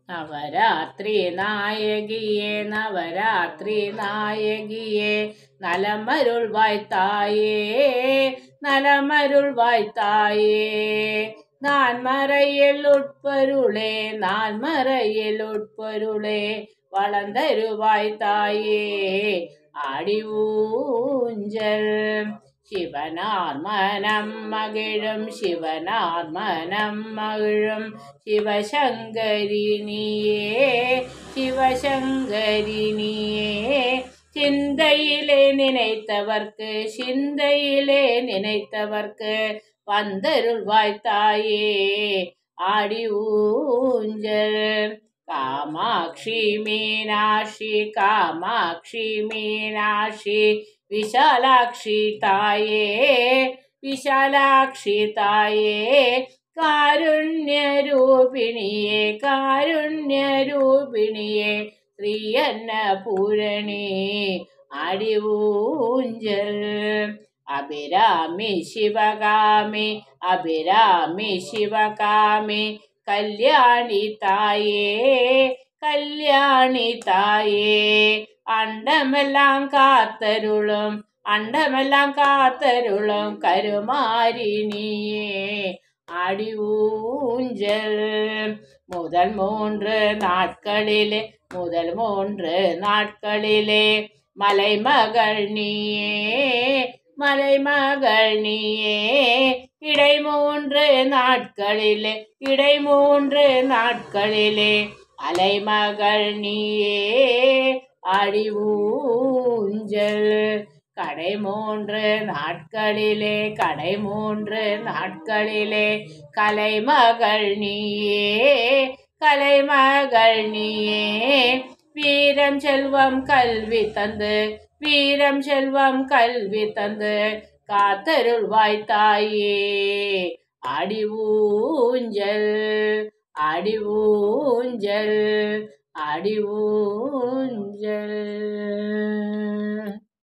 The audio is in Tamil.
നവരാത്രി നായകിയെ നവരാത്രി നായകിയെ നലമരുൾവായ് തായേ நலமருள்வாய் தாயே நான்மறையில் உட்பொருளே நான்மறையில் உட்பொருளே வளர்ந்தருவாய் தாயே ஆடி ஊஞ்சல் சிவனார் மனம் மகிழும் சிவனார் மனம் மகிழும் சிவசங்கரி நீயே சிவசங்கரி நீயே சிந்தையிலே நினைத்தவர்க்கு சிந்தையிலே நினைத்தவர்க்கு வந்தருள்வாய் தாயே ஆடி ஊஞ்சல் காமாட்சி மீனாட்சி காமாட்சி மீனாட்சி விஷாலாட்சி தாயே விஷாலாட்சி தாயே காருண்ய ரூபிணியே காருண்ய ரூபிணியே ஸ்ரீ அன்னபூரணி ஆடி ஊஞ்சல் அபிராமி சிவகாமி அபிராமி சிவகாமி கல்யாணி தாயே கல்யாணி தாயே அண்டமெல்லாம் காத்தருளும் அண்டமெல்லாம் காத்தருளும் கருமாரிணியே ஆடி ஊஞ்சல் முதல் 3 நாட்களிலே முதல் 3 நாட்களிலே மலைமகள் நீயே மலைமகள் நீயே இடை 3 நாட்களிலே இடை 3 நாட்களிலே அலைமகள் நீயே ஆடி ஊஞ்சல் கடை 3 நாட்களிலே கடை 3 நாட்களிலே கலைமகள் நீயே கலைமகள் நீயே வீரம் செல்வம் கல்வி தந்து வீரம் செல்வம் கல்வி தந்து காத்தருள்வாய் தாயே ஆடி ஊஞ்சல் ஆடி ஊஞ்சல் ஆடி ஊஞ்சல்